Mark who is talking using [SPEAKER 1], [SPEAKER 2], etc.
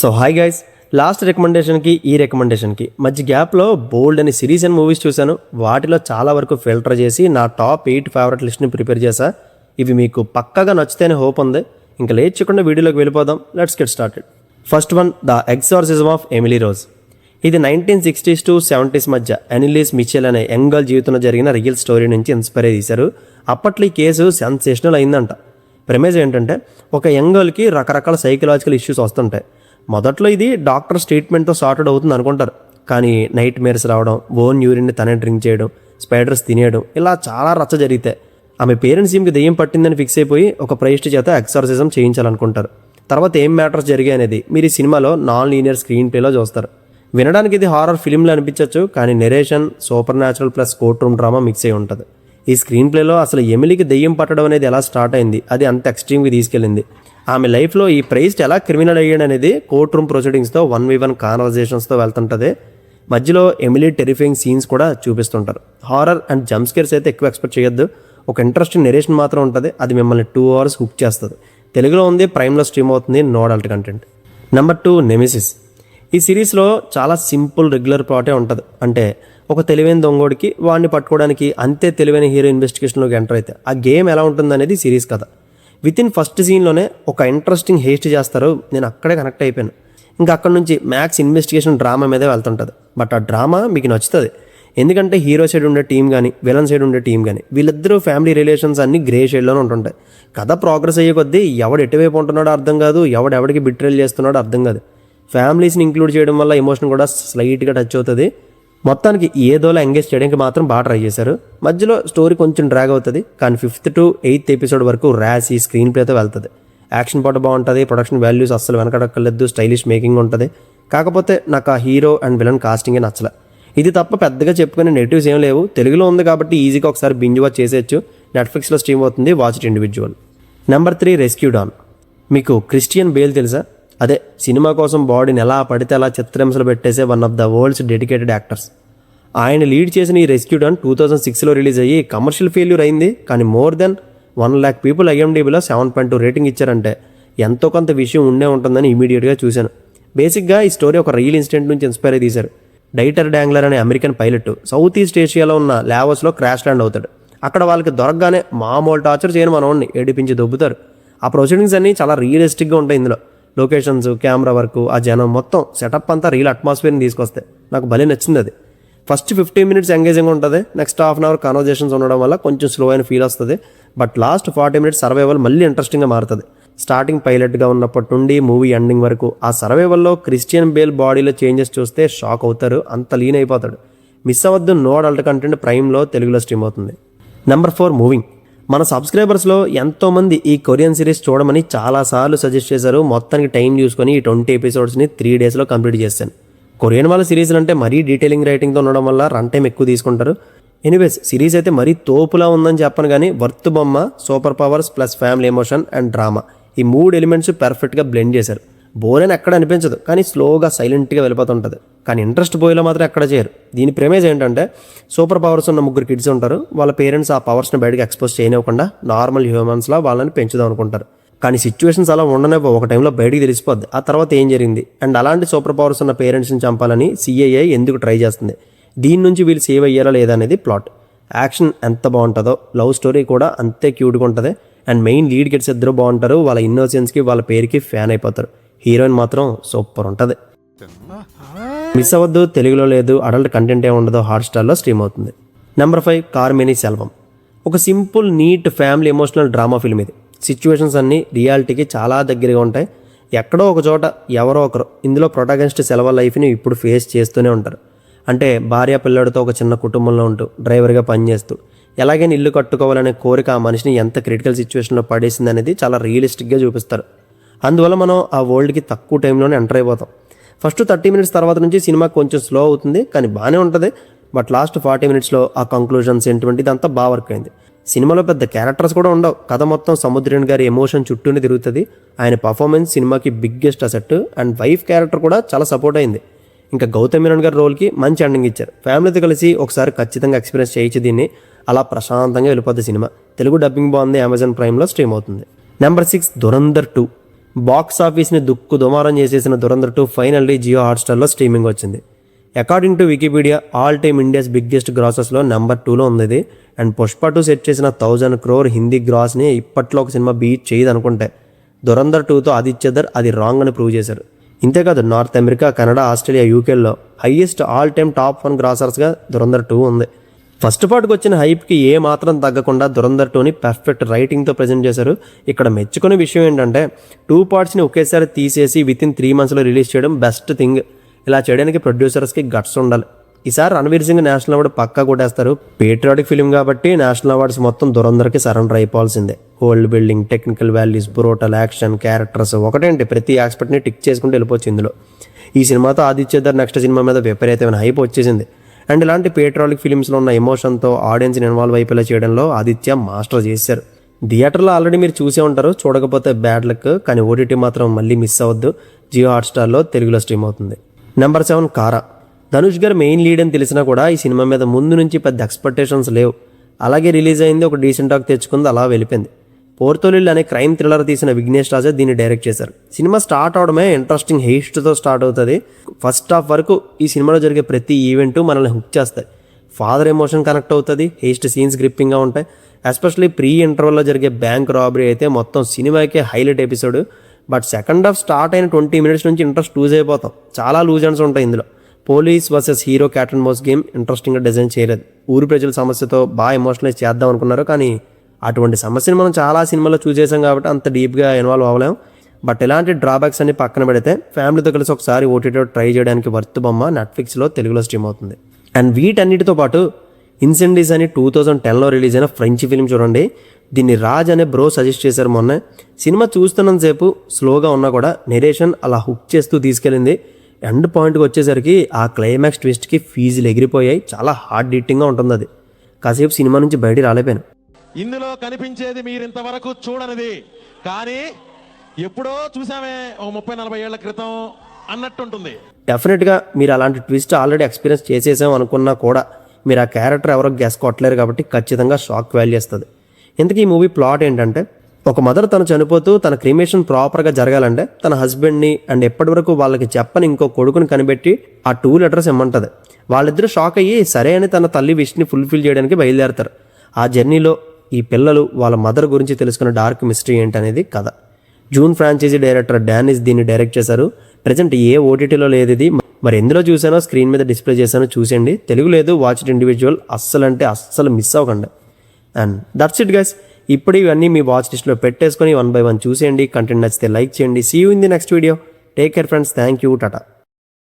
[SPEAKER 1] So hi guys, last రికమెండేషన్కి ఈ రికమెండేషన్కి మధ్య గ్యాప్లో బోల్డ్ అని సిరీస్ అండ్ మూవీస్ చూశాను. వాటిలో చాలా వరకు ఫిల్టర్ చేసి నా టాప్ 8 ఫేవరెట్ లిస్ట్ని ప్రిపేర్ చేశా. ఇవి మీకు పక్కాగా నచ్చితేనే హోప్ ఉంది. ఇంకా లేట్ చేయకుండా వీడియోలోకి వెళ్ళిపోదాం. Let's get started. First one, the exorcism of Emily rose. ఇది 1960s to 70s మధ్య ఎనిలీస్ మిచెల్ అనే యంగ్ గర్ల్ జీవితంలో జరిగిన రియల్ స్టోరీ నుంచి ఇన్స్పైర్ అయ్యి తీశారు. అప్పట్లో ఈ కేసు సెన్సేషనల్ అయిందంట. ప్రెమేజ్ ఏంటంటే, ఒక యంగ్ గర్ల్కి రకరకాల సైకలాజికల్ ఇష్యూస్ వస్తుంటాయి. మొదట్లో ఇది డాక్టర్స్ ట్రీట్మెంట్తో సార్టెడ్ అవుతుంది అనుకుంటారు. కానీ నైట్ మేర్స్ రావడం, ఓన్ యూరిన్ని తనే డ్రింక్ చేయడం, స్పైడర్స్ తినేయడం, ఇలా చాలా రచ్చ జరిగితే ఆమె పేరెంట్స్ ఈమెకి దెయ్యం పట్టిందని ఫిక్స్ అయిపోయి ఒక ప్రైస్ట్ చేత ఎక్సార్సిజం చేయించాలనుకుంటారు. తర్వాత ఏం మ్యాటర్స్ జరిగాయి అనేది మీరు ఈ సినిమాలో నాన్ లీనియర్ స్క్రీన్ ప్లేలో చూస్తారు. వినడానికి ఇది హారర్ ఫిల్మ్లో అనిపించవచ్చు, కానీ narration, super natural plus court room drama mix అయి ఉంటుంది. ఈ స్క్రీన్ ప్లేలో అసలు ఎమిలీకి దెయ్యం పట్టడం అనేది ఎలా స్టార్ట్ అయింది, అది అంత ఎక్స్ట్రీమ్కి తీసుకెళ్ళింది. ఆమె లైఫ్లో ఈ ప్రైస్ట్ ఎలా క్రిమినల్ అయ్యాడు అనేది కోర్ట్ రూమ్ ప్రొసీడింగ్స్తో 1v1 కాన్వర్జేషన్స్తో వెళ్తుంటుంది. మధ్యలో ఎమిలీ టెరిఫైయింగ్ సీన్స్ కూడా చూపిస్తుంటారు. హారర్ అండ్ జంప్ స్కేర్స్ అయితే ఎక్కువ ఎక్స్పెక్ట్ చేయొద్దు. ఒక ఇంట్రెస్టింగ్ నెరేషన్ మాత్రం ఉంటుంది, అది మిమ్మల్ని 2 hours హుక్ చేస్తుంది. తెలుగులో ఉంది, ప్రైమ్లో స్ట్రీమ్ అవుతుంది, నో అడల్ట్ కంటెంట్. నెంబర్ 2, నెమిసిస్. ఈ సిరీస్లో చాలా సింపుల్ రెగ్యులర్ ప్లాటే ఉంటుంది. అంటే ఒక తెలివైన దొంగోడికి వాడిని పట్టుకోవడానికి అంతే తెలివైన హీరో ఇన్వెస్టిగేషన్లోకి ఎంటర్ అయితే ఆ గేమ్ ఎలా ఉంటుందనేది సిరీస్ కథ. వితిన్ ఫస్ట్ సీన్లోనే ఒక ఇంట్రెస్టింగ్ హేస్ట్ చేస్తారు. నేను అక్కడే కనెక్ట్ అయిపోయాను. ఇంకా అక్కడ నుంచి మ్యాక్స్ ఇన్వెస్టిగేషన్ డ్రామా మీదే వెళ్తుంటుంది. బట్ ఆ డ్రామా మీకు నచ్చుతుంది, ఎందుకంటే హీరో సైడ్ ఉండే టీం కానీ విలన్ సైడ్ ఉండే టీం కానీ వీళ్ళిద్దరూ ఫ్యామిలీ రిలేషన్స్ అన్నీ గ్రే షేడ్లోనే ఉంటుంటాయి. కథ ప్రోగ్రెస్ అయ్యే కొద్దీ ఎవడు ఎటువైపు ఉంటున్నాడో అర్థం కాదు, ఎవడికి బిట్రేల్ చేస్తున్నాడో అర్థం కాదు. ఫ్యామిలీస్ని ఇంక్లూడ్ చేయడం వల్ల ఎమోషన్ కూడా స్లైట్గా టచ్ అవుతుంది. మొత్తానికి ఏదోలా ఎంగేజ్ చేయడానికి మాత్రం బాగా ట్రై చేశారు. మధ్యలో స్టోరీ కొంచెం డ్రాగ్ అవుతుంది, కానీ 5th to 8th ఎపిసోడ్ వరకు ర్యాస్ ఈ స్క్రీన్ ప్లేతో వెళ్తుంది. యాక్షన్ పాట బాగుంటుంది, ప్రొడక్షన్ వాల్యూస్ అస్సలు వెనకడక్కర్లేదు, స్టైలిష్ మేకింగ్ ఉంటుంది. కాకపోతే నాకు ఆ హీరో అండ్ విలన్ కాస్టింగే నచ్చలే. ఇది తప్ప పెద్దగా చెప్పుకునే నెగిటివ్స్ ఏం లేవు. తెలుగులో ఉంది కాబట్టి ఈజీగా ఒకసారి బింజ్ వాచ్ చేసేయచ్చు. నెట్ఫ్లిక్స్లో స్ట్రీమ్ అవుతుంది, watch it individual. Number 3, rescue dawn. మీకు క్రిస్టియన్ బేల్ తెలుసా? అదే సినిమా కోసం బాడీని ఎలా పడితే అలా చిత్రహింసలు పెట్టేసే one of the world's dedicated actors. ఆయన లీడ్ చేసిన ఈ రెస్క్యూ డాన్ 2006లో రిలీజ్ అయ్యి కమర్షియల్ ఫెయిల్యూర్ అయింది. కానీ మోర్ దెన్ 1 lakh people IMDbలో 7.2 రేటింగ్ ఇచ్చారంటే ఎంతో కొంత విషయం ఉండే ఉంటుందని ఇమీడియట్గా చూశాను. బేసిక్గా ఈ స్టోరీ ఒక రియల్ ఇన్సిడెంట్ నుంచి ఇన్స్పైర్ అయ్యి తీశారు. డైటర్ డాంగ్లర్ అనే అమెరికన్ పైలట్ సౌత్ ఈస్ట్ ఏషియాలో ఉన్న లావోస్లో క్రాష్ ల్యాండ్ అవుతాడు. అక్కడ వాళ్ళకి దొరకగానే మామూలు టార్చర్ చేయని మనోడిని ఏడిపించి దొబ్బుతారు. ఆ ప్రొసీడింగ్స్ అన్నీ చాలా రియలిస్టిక్గా ఉంటాయి. ఇందులో లొకేషన్స్, కెమెరా వర్క్, ఆ జనం మొత్తం సెటప్ అంతా రియల్ అట్మాస్ఫియర్ని తీసుకొస్తాయి. నాకు భలే నచ్చింది అది. ఫస్ట్ 15 minutes ఎంగేజింగ్ ఉంటుంది, నెక్స్ట్ ½ hour కాన్వర్జేషన్స్ ఉండడం వల్ల కొంచెం స్లో అయిన ఫీల్ వస్తుంది. బట్ లాస్ట్ 40 minutes సర్వైవల్ మళ్ళీ ఇంట్రెస్టింగ్గా మారుతుంది. స్టార్టింగ్ పైలట్గా ఉన్నప్పటి నుండి మూవీ ఎండింగ్ వరకు ఆ సర్వైవల్లో క్రిస్టియన్ బేల్ బాడీలో చేంజెస్ చూస్తే షాక్ అవుతారు, అంత లీన్ అయిపోతాడు. మిస్ అవ్వద్దు, నో అడల్ట్ కంటెంట్ ప్రైమ్లో తెలుగులో స్ట్రీమ్ అవుతుంది. Number 4, moving. మన సబ్స్క్రైబర్స్లో ఎంతోమంది ఈ కొరియన్ సిరీస్ చూడమని చాలాసార్లు సజెస్ట్ చేశారు. మొత్తానికి టైం చూసుకొని ఈ 20 episodes 3 daysలో కంప్లీట్ చేశాను. కొరియన్ వాళ్ళ సిరీస్లు అంటే మరీ డీటెయిలింగ్ రైటింగ్తో ఉండడం వల్ల రన్ టైం ఎక్కువ తీసుకుంటారు. ఎనీవేస్, సిరీస్ అయితే మరీ తోపులా ఉందని చెప్పను, కానీ వర్త్ బొమ్మ, super powers plus family emotion and drama, ఈ 3 elements పర్ఫెక్ట్గా బ్లెండ్ చేశారు. బోర్ అని ఎక్కడ అనిపించదు, కానీ స్లోగా సైలెంట్గా వెళ్ళిపోతుంటుంది. కానీ ఇంట్రెస్ట్ పోయేలా మాత్రం ఎక్కడ చేయరు. దీని ప్రేమేజ్ ఏంటంటే, సూపర్ పవర్స్ ఉన్న 3 kids ఉంటారు. వాళ్ళ పేరెంట్స్ ఆ పవర్స్ని బయటకు ఎక్స్పోజ్ చేయనివ్వకుండా నార్మల్ హ్యూమన్స్లా వాళ్ళని పెంచుదాం అనుకుంటారు. కానీ సిచ్యువేషన్స్ అలా ఉండనే ఒక టైంలో బయటికి తెలిసిపోద్ది ఆ తర్వాత ఏం జరిగింది. అండ్ అలాంటి సూపర్ పవర్స్ ఉన్న పేరెంట్స్ని చంపాలని CIA ఎందుకు ట్రై చేస్తుంది, దీని నుంచి వీళ్ళు సేవ్ అయ్యారా లేదా అనేది ప్లాట్. యాక్షన్ ఎంత బాగుంటుందో లవ్ స్టోరీ కూడా అంతే క్యూట్గా ఉంటుంది. అండ్ మెయిన్ లీడ్ కిడ్స్ ఇద్దరు బాగుంటారు. వాళ్ళ ఇన్నోసెన్స్కి వాళ్ళ పేరుకి ఫ్యాన్ అయిపోతారు. హీరోయిన్ మాత్రం సూపర్ ఉంటుంది. మిస్ అవ్వద్దు, తెలుగులో లేదు, అడల్ట్ కంటెంట్ ఏ ఉండదో హాట్స్టార్లో స్ట్రీమ్ అవుతుంది. నెంబర్ 5, కార్మెనీ సెల్వం. ఒక simple neat family emotional drama film ఇది. సిచ్యువేషన్స్ అన్నీ రియాలిటీకి చాలా దగ్గరగా ఉంటాయి. ఎక్కడో ఒక చోట ఎవరో ఒకరు ఇందులో ప్రొటాగనిస్ట్ సెలవు లైఫ్ని ఇప్పుడు ఫేస్ చేస్తూనే ఉంటారు. అంటే భార్య పిల్లడితో ఒక చిన్న కుటుంబంలో ఉంటూ డ్రైవర్గా పనిచేస్తూ ఎలాగైనా ఇల్లు కట్టుకోవాలనే కోరిక ఆ మనిషిని ఎంత క్రిటికల్ సిచ్యువేషన్లో పడేసింది అనేది చాలా రియలిస్టిక్గా చూపిస్తారు. అందువల్ల మనం ఆ వరల్డ్కి తక్కువ టైంలోనే ఎంటర్ అయిపోతాం. ఫస్ట్ 30 minutes తర్వాత నుంచి సినిమా కొంచెం స్లో అవుతుంది, కానీ బాగానే ఉంటుంది. బట్ లాస్ట్ 40 minutesలో ఆ కంక్లూజన్ సెంటిమెంట్ ఇదంతా బాగా వర్క్ అయింది. సినిమాలో పెద్ద క్యారెక్టర్స్ కూడా ఉండవు. కథ మొత్తం సముద్రన్ గారి ఎమోషన్ చుట్టూనే తిరుగుతుంది. ఆయన పర్ఫార్మెన్స్ సినిమాకి biggest asset. And wife character కూడా చాలా సపోర్ట్ అయింది. ఇంకా గౌతమ్ మీనన్ గారి రోల్కి మంచి ఎండింగ్ ఇచ్చారు. ఫ్యామిలీతో కలిసి ఒకసారి ఖచ్చితంగా ఎక్స్పీరియన్స్ చేయొచ్చు దీన్ని. అలా ప్రశాంతంగా వెళ్ళిపోద్ది సినిమా. తెలుగు డబ్బింగ్ బాగుంది, అమెజాన్ ప్రైమ్లో స్ట్రీమ్ అవుతుంది. నెంబర్ 6, ధురంధర్ 2. బాక్స్ ఆఫీస్ని దుమారం చేసేసిన దురంధర్ 2 ఫైనల్లీ జియో హాట్స్టార్లో స్ట్రీమింగ్ వచ్చింది. According to Wikipedia all time India's biggest గ్రాసెస్లో నెంబర్ 2లో ఉంది ఇది. అండ్ పుష్ప 2 సెట్ చేసిన 1000 crore హిందీ గ్రాస్ని ఇప్పట్లో ఒక సినిమా బీట్ చేయదు అనుకుంటే దురంధర్ 2తో ఆదిత్యధర్ అది రాంగ్ అని ప్రూవ్ చేశారు. ఇంతేకాదు నార్త్ అమెరికా, కెనడా, ఆస్ట్రేలియా, యూకేలో హైయెస్ట్ ఆల్ టైమ్ టాప్ 1 గ్రాసర్స్గా దురంధర్ 2 ఉంది. ఫస్ట్ పార్ట్కి వచ్చిన హైప్కి ఏ మాత్రం తగ్గకుండా దురంధర్ 2ని పర్ఫెక్ట్ రైటింగ్తో ప్రజెంట్ చేశారు. ఇక్కడ మెచ్చుకునే విషయం ఏంటంటే 2 పార్ట్స్ని ఒకేసారి తీసేసి వితిన్ 3 monthsలో రిలీజ్ చేయడం బెస్ట్ థింగ్. ఇలా చేయడానికి ప్రొడ్యూసర్స్కి గట్స్ ఉండాలి. ఈసారి రణవీర్ సింగ్ నేషనల్ అవార్డు పక్కా కొట్టేస్తారు. పేట్రియాటిక్ ఫిలిం కాబట్టి నేషనల్ అవార్డ్స్ మొత్తం దురంధర్కి సరెండర్ అయిపోవాల్సిందే. World building, technical values, brutal action, characters ఒకటేంటి ప్రతి ఆస్పెక్ట్ని టిక్ చేసుకుంటూ వెళ్ళిపోవచ్చు ఇందులో. ఈ సినిమాతో ఆదిత్యధర్ నెక్స్ట్ సినిమా మీద విపరీతమైన హైప్ వచ్చేసింది. అండ్ ఇలాంటి పేట్రియాటిక్ ఫిలిమ్స్లో ఉన్న ఎమోషన్తో ఆడియన్స్ని ఇన్వాల్వ్ అయిపోయేలా చేయడంలో ఆదిత్య మాస్టర్ చేశారు. థియేటర్లో ఆల్రెడీ మీరు చూసే ఉంటారు, చూడకపోతే బ్యాడ్ లక్. కానీ ఓటీటీ మాత్రం మళ్ళీ మిస్ అవ్వద్దు. జియో హాట్స్టార్లో తెలుగులో స్ట్రీమ్ అవుతుంది. నెంబర్ 7 కారా. ధనుష్ గారు మెయిన్ లీడ్ అని తెలిసినా కూడా ఈ సినిమా మీద ముందు నుంచి పెద్ద ఎక్స్పెక్టేషన్స్ లేవు. అలాగే రిలీజ్ అయింది, ఒక డీసెంట్ టాక్ తెచ్చుకుంది, అలా వెళ్ళిపోయింది. పోర్తోలిల్ అనే క్రైమ్ థ్రిల్లర్ తీసిన విఘ్నేష్ రాజా దీన్ని డైరెక్ట్ చేశారు. సినిమా స్టార్ట్ అవడమే ఇంట్రెస్టింగ్ హెయిస్ట్తో స్టార్ట్ అవుతుంది. ఫస్ట్ హాఫ్ వరకు ఈ సినిమాలో జరిగే ప్రతి ఈవెంట్ మనల్ని హుక్ చేస్తాయి. ఫాదర్ ఎమోషన్ కనెక్ట్ అవుతుంది, హెయిస్ట్ సీన్స్ గ్రిప్పింగ్గా ఉంటాయి. ఎస్పెషల్లీ ప్రీ ఇంటర్వల్లో జరిగే బ్యాంక్ రాబరీ అయితే మొత్తం సినిమాకే highlight episode. But second half start అయిన 20 minutes నుంచి ఇంట్రెస్ట్ లూజ్ అయిపోతాం. చాలా లూజ్ ఎండ్స్ ఉంటాయి ఇందులో. Police versus hero cat and mouse game ఇంట్రెస్టింగ్గా డిజైన్ చేయలేదు. ఊరి ప్రజల సమస్యతో బాగా ఎమోషనలైజ్ చేద్దాం అనుకున్నారు, కానీ అటువంటి సమస్యను మనం చాలా సినిమాలో చూసేసాం కాబట్టి అంత డీప్గా ఇన్వాల్వ్ అవ్వలేం. బట్ ఇలాంటి డ్రాబ్యాక్స్ అన్ని పక్కన పెడితే ఫ్యామిలీతో కలిసి ఒకసారి ఓటీటీలో ట్రై చేయడానికి వర్త్ బొమ్మ నెట్ఫ్లిక్స్లో తెలుగులో స్ట్రీమ్ అవుతుంది. అండ్ వీటన్నిటితో పాటు ఇన్సెండీస్ అని 2010లో రిలీజ్ అయిన ఫ్రెంచ్ ఫిల్మ్ చూడండి. దీన్ని రాజ్ అనే బ్రో సజెస్ట్ చేశారు మొన్న. సినిమా చూస్తున్నంతసేపు స్లోగా ఉన్నా కూడా నెరేషన్ అలా హుక్ చేస్తూ తీసుకెళ్ళింది. ఎండ్ పాయింట్కి వచ్చేసరికి ఆ క్లైమాక్స్ ట్విస్ట్కి ఫీజులు ఎగిరిపోయాయి. చాలా హార్డ్ హిట్టింగ్గా ఉంటుంది. అది కాసేపు సినిమా నుంచి బయటికి రాలేపోయాను.
[SPEAKER 2] ఇందులో కనిపించేది మీరు ఇంతవరకు చూడనిది, కానీ ఎప్పుడో చూసామే ఒక 30-40 ఏళ్ల క్రితం అన్నట్టుంటుంది.
[SPEAKER 1] డెఫినెట్గా మీరు అలాంటి ట్విస్ట్ ఆల్రెడీ ఎక్స్పీరియన్స్ చేసేసాం అనుకున్నా కూడా మీరు ఆ క్యారెక్టర్ ఎవరో గెస్ కొట్టలేరు కాబట్టి ఖచ్చితంగా షాక్ వాల్యూ చేస్తుంది. ఇంతకీ ఈ మూవీ ప్లాట్ ఏంటంటే, ఒక మదర్ తను చనిపోతూ తన క్రిమేషన్ ప్రాపర్గా జరగాలంటే తన హస్బెండ్ని అండ్ ఎప్పటి వరకు వాళ్ళకి చెప్పని ఇంకో కొడుకుని కనిపెట్టి ఆ 2 letters ఇమ్మంటుంది. వాళ్ళిద్దరూ షాక్ అయ్యి సరే అని తన తల్లి విష్ని ఫుల్ఫిల్ చేయడానికి బయలుదేరతారు. ఆ జర్నీలో ఈ పిల్లలు వాళ్ళ మదర్ గురించి తెలుసుకున్న డార్క్ మిస్టరీ ఏంటనేది కథ. జూన్ ఫ్రాంచైజీ డైరెక్టర్ డానిస్ దీన్ని డైరెక్ట్ చేశారు. ప్రజెంట్ ఏ ఓటీటీలో లేదు ఇది. మరి ఎందులో చూసానో స్క్రీన్ మీద డిస్ప్లే చేశానో చూసేయండి. తెలుగు లేదు, వాచ్ ఇట్ ఇండివిజువల్. అస్సలు మిస్ అవ్వకండి. And that's it guys. ఇప్పుడు ఇవన్నీ మీ వాచ్ లిస్ట్లో పెట్టేసుకొని 1 by 1 చూసేయండి. కంటెంట్ నచ్చితే లైక్ చేయండి. See you in the next video. Take care friends. Thank you. Tata.